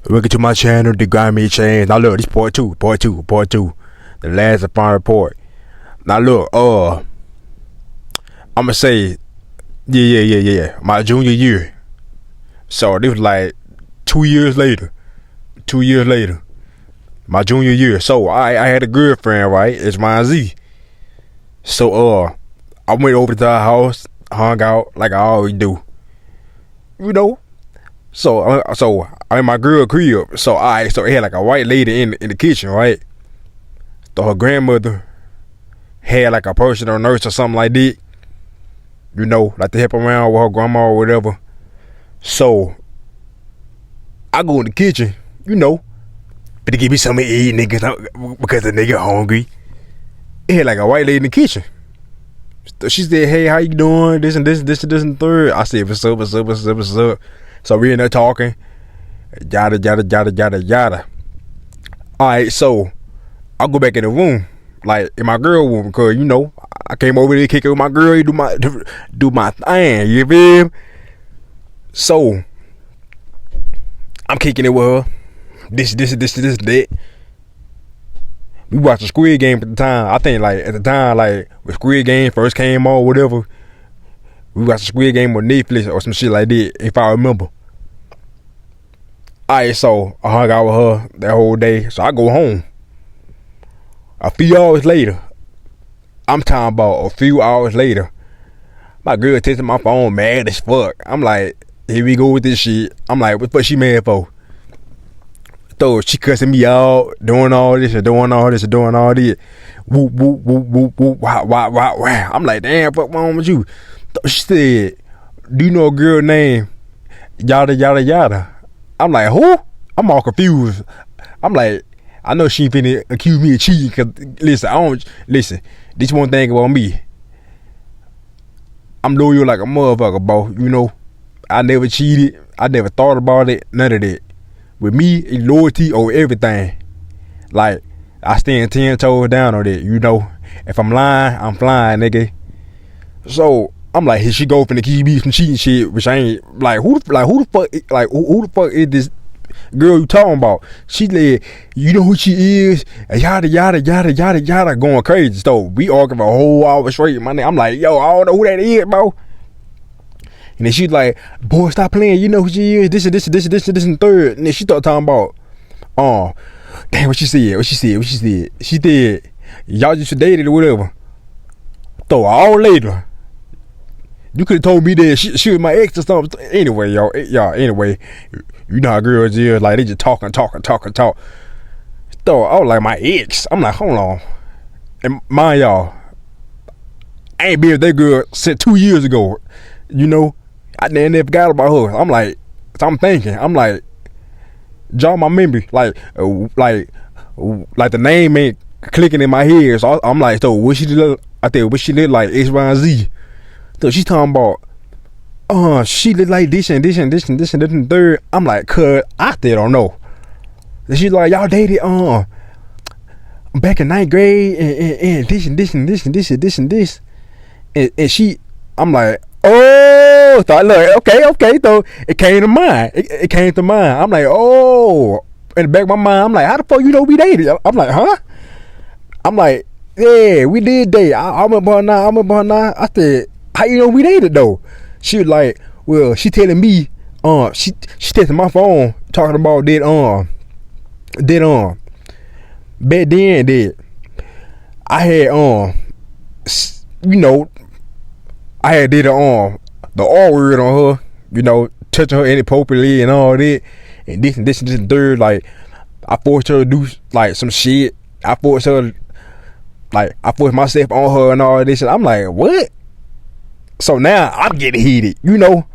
Welcome to my channel, the Grimy Chain. Now look, this part two. The last and final report. Now look, I'ma say, yeah. My junior year. So this was like 2 years later. 2 years later. My junior year. So I had a girlfriend, right? It's my Z. So I went over to her house, hung out like I always do. You know? So I'm in my girl crib. So it had like a white lady in the kitchen, right? So her grandmother had like a personal nurse or something like that. You know, like to help around with her grandma or whatever. So I go in the kitchen, you know, but to give me something to eat, niggas, because the nigga hungry. It had like a white lady in the kitchen. She said, "Hey, how you doing? This and and third." I said, "What's up?" So we in there talking, yada. All right, so I go back in the room, like in my girl room, because you know I came over there kicking with my girl, do my thing. You feel me? So I'm kicking it with her. This, that. We watched the Squid Game at the time. I think like at the time, like when Squid Game first came on, whatever. We watched the Squid Game on Netflix or some shit like that, if I remember. Alright, so I hung out with her that whole day. So I go home. A few hours later, I'm talking about a few hours later, my girl texting my phone mad as fuck. I'm like, here we go with this shit. I'm like, what the fuck she mad for? So she cussing me out, doing all this. Whoop, wow. I'm like, damn, fuck wrong with you? She said, do you know a girl named yada? I'm like, who? I'm all confused. I'm like, I know she finna accuse me of cheating, cause listen, this one thing about me. I'm loyal like a motherfucker, bro. You know, I never cheated. I never thought about it. None of that. With me, it's loyalty over everything. Like, I stand 10 toes down on that, you know. If I'm lying, I'm flying, nigga. So I'm like, here she go finna keep me from cheating shit, which I ain't like. Who the fuck is this girl you talking about? She said, you know who she is? Yada, going crazy. So we arguing for a whole hour straight, my nigga. I'm like, yo, I don't know who that is, bro. And then she's like, boy, stop playing. You know who she is. This and third. And then she started talking about, damn, what she said. She said, y'all just dated or whatever. So all later, you could have told me that she was my ex or something. Anyway, anyway, you know how girls is. Like, they just talking. So I was like, my ex. I'm like, hold on. And mind y'all, I ain't been with that girl since 2 years ago. You know, I never forgot about her. I'm like, so I'm thinking, jog my memory, like the name ain't clicking in my head. So I'm like, so what she look? I think what she look like X, Y, and Z. So she's talking about, she look like this and third. I'm like, cuz I still don't know. And she's like, y'all dated back in 9th grade and this. And she, I'm like, oh, so I look, okay, so it came to mind. It came to mind. I'm like, oh, in the back of my mind, I'm like, how the fuck you know we dated? I'm like, huh? I'm like, yeah, we did date. I remember her now. I said, how you know we dated though? She was like, well, she telling me, she texting my phone talking about back then that I had you know, I had did the R word on her, you know, touching her inappropriately and all that, and this and third. Like, I forced her to do like some shit. I forced myself on her and all this. And I'm like, what? So now I'm getting heated, you know.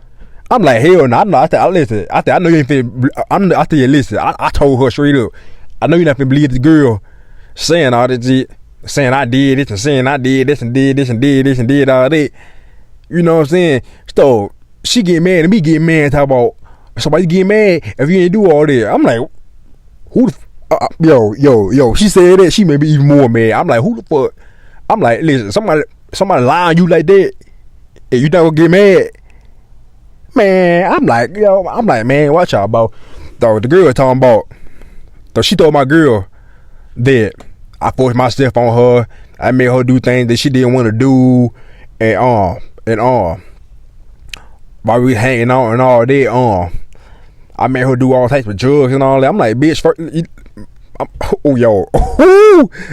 I'm like, hell no. I know you ain't finna. Listen. I told her straight up, I know you're not finna believe the girl saying all this shit, saying I did this and saying I did this and did this and did this and did all that. You know what I'm saying? So she get mad and me get mad. Talk about somebody get mad if you ain't do all that. I'm like, who the yo. She said that. She made me even more mad. I'm like, who the fuck? I'm like, listen, somebody lie on you like that, and you not gonna get mad, man. I'm like, man, watch out, bro. So the girl talking about, so she told my girl that I forced myself on her. I made her do things that she didn't want to do, and while we hanging out and all that, I made her do all types of drugs and all that. I'm like, bitch,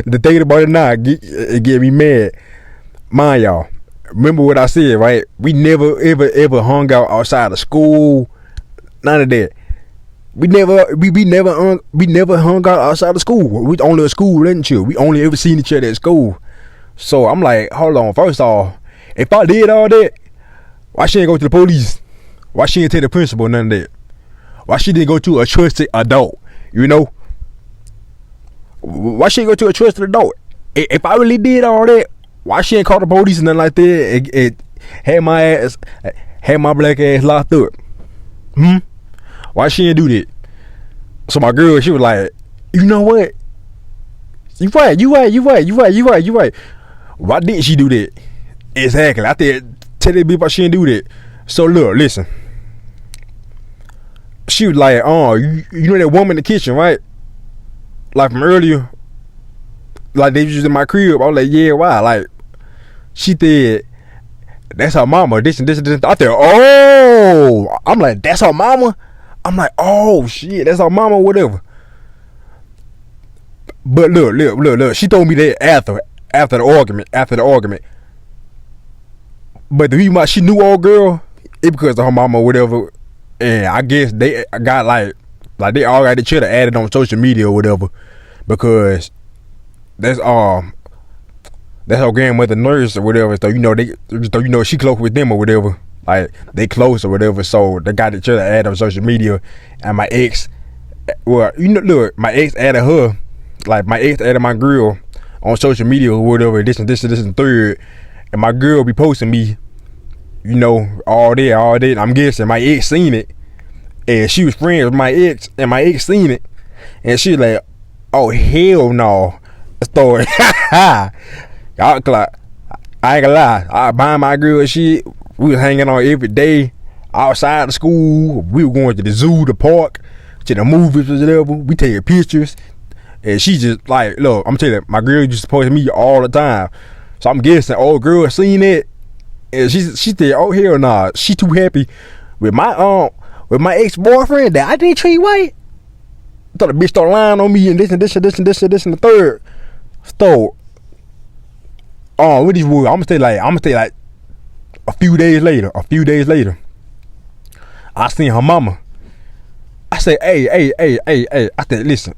the thing about it now, it get me mad. Mind y'all, remember what I said, right? We never ever hung out outside of school. None of that. We never hung out outside of school. We only at school, didn't you? We only ever seen each other at school. So I'm like, hold on. First off, if I did all that, why she ain't go to the police? Why she ain't tell the principal none of that? Why she didn't go to a trusted adult? You know? Why she ain't go to a trusted adult? If I really did all that, why she ain't call the police and nothing like that? It had my black ass locked up. Why she ain't do that? So my girl, she was like, you know what? You right. Why didn't she do that? Exactly. I said, tell that bitch why she didn't do that. So look, listen. She was like, you know that woman in the kitchen, right? Like from earlier. Like they was in my crib. I was like, yeah, why? Like, she said, that's her mama. This and this and this. I said, oh. I'm like, that's her mama? I'm like, oh shit, that's her mama, whatever. But look. She told me that after the argument. But the reason why she knew old girl, it because of her mama or whatever. And I guess they got like they all got each other added on social media or whatever. Because that's her grandmother nurse or whatever. So you know she close with them or whatever. Like they close or whatever. So they got each other added on social media. And my ex, well, look, my ex added her. Like my ex added my girl on social media or whatever. This and third. And my girl be posting me, all day. I'm guessing my ex seen it. And she was friends with my ex. And my ex seen it. And she like, oh, hell no. Story. I ain't gonna lie. I buy my girl shit. We was hanging out every day. Outside of school. We were going to the zoo, the park, to the movies or whatever. We taking pictures. And she just like, look, I'm telling you, my girl used to post me all the time. So I'm guessing old girl seen it, and she said, "Oh hell nah, she too happy with my ex-boyfriend that I didn't treat right." I thought the bitch started lying on me and this and the third. So, with these words, I'm gonna stay like a few days later. I seen her mama. I said, hey. I said, listen.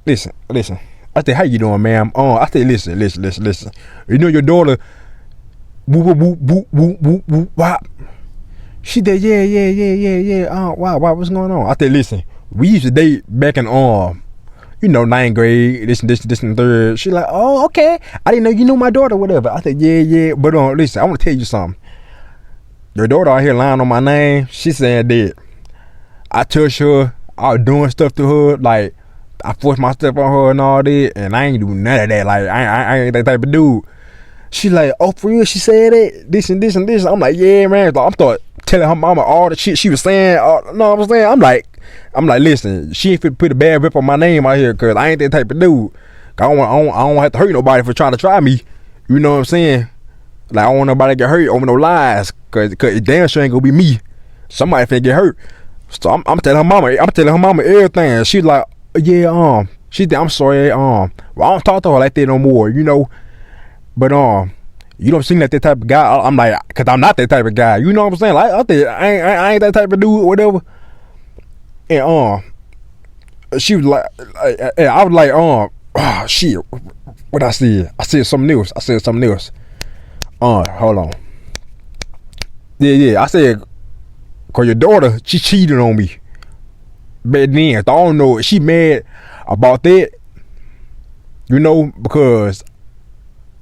I said, how you doing, ma'am? I said, listen. You know your daughter, whoop, wop. She said, yeah. Wow, what's going on? I said, listen, we used to date back in ninth grade, this and the third. She like, oh, okay. I didn't know you knew my daughter, whatever. I said, yeah. But listen, I want to tell you something. Your daughter out here lying on my name. She saying that I touched her, I was doing stuff to her, like I forced myself on her and all that, and I ain't do none of that. Like I ain't that type of dude. She like, oh for real? She said that this and this. I'm like, yeah, man. I'm start telling her mama all the shit she was saying. No, I'm saying, I'm like, listen, she ain't fit put a bad rip on my name out here, cause I ain't that type of dude. I don't have to hurt nobody for trying to try me. You know what I'm saying? Like I don't want nobody to get hurt over no lies, cause it damn sure ain't gonna be me. Somebody finna get hurt. So I'm telling her mama everything. She like, yeah, she think I'm sorry, well, I don't talk to her like that no more, but you don't seem like that type of guy. I'm like, cause I'm not that type of guy, you know what I'm saying? Like I think I ain't that type of dude or whatever. And she was like, I was like, shit, what I said? I said something else. Hold on. Yeah, I said, cause your daughter, she cheated on me. Back then, so I don't know if she mad about that, because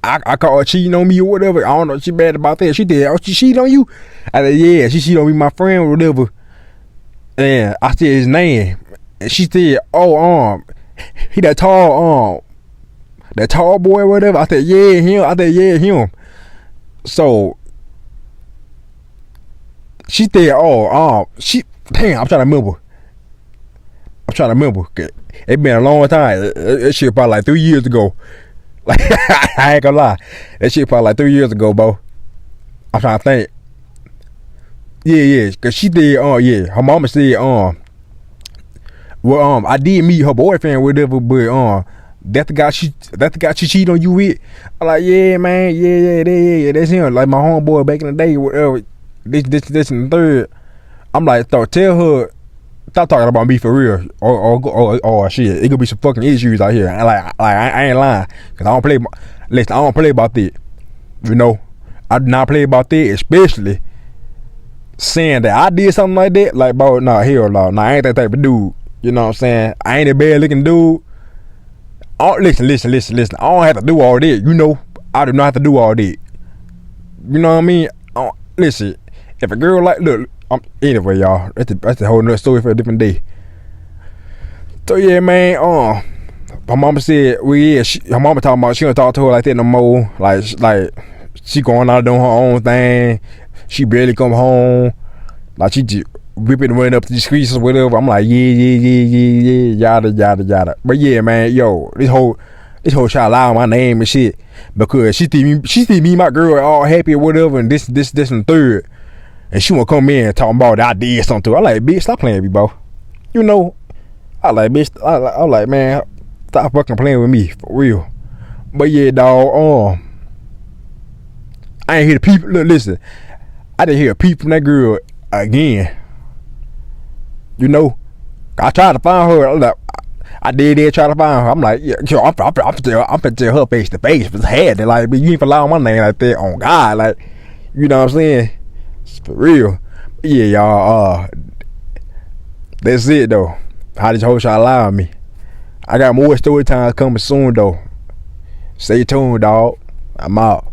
I caught her cheating on me or whatever. I don't know if she mad about that. She did. Oh, she cheated on you? I said, yeah, she cheated on me, my friend or whatever. And I said his name. And she said, oh, he that tall boy or whatever. I said, yeah, him. So she said, damn, I'm trying to remember. I'm trying to remember. It been a long time. That shit probably like 3 years ago. Like I ain't gonna lie. That shit probably like 3 years ago, bro. I'm trying to think. Yeah. Cause she did. Yeah. Her mama said. Well, I did meet her boyfriend, whatever, but that's the guy she cheated on you with. I'm like, yeah, man, yeah, that's him. Like my homeboy back in the day, whatever. This and the third. I'm like, tell her, stop talking about me for real, or shit. It could be some fucking issues out here. I ain't lying, cause I don't play. Listen, I don't play about that. You know, I do not play about that, especially saying that I did something like that. Like, bro, nah, hell no, nah, I ain't that type of dude. You know what I'm saying? I ain't a bad looking dude. Listen. I don't have to do all that. You know, I do not have to do all that. You know what I mean? Listen, if a girl like, look, anyway, y'all, that's a whole nother story for a different day. So yeah, man. My mama said, her mama talking about she don't talk to her like that no more. Like she going out doing her own thing. She barely come home. Like she just whipping running up the streets or whatever. I'm like, yeah, yada. But yeah, man, yo, this whole child lie on my name and shit because she see me my girl all happy or whatever, and this and the third, and she wanna come in and talking about that I did something to her. I like, bitch, stop playing with me, bro. You know, I like, bitch, I like, man, stop fucking playing with me for real. But yeah, dog, I ain't hear the people. Look, listen, I didn't hear a peep from that girl again. You know, I tried to find her. I did try to find her. I'm like, yeah, yo, I'm finna tell her face to face. If it's had it, like, you ain't for allowing my name like that on God, like, you know what I'm saying? It's for real. But yeah, y'all. That's it though. How this whole shot lie on me. I got more story times coming soon though. Stay tuned, dog. I'm out.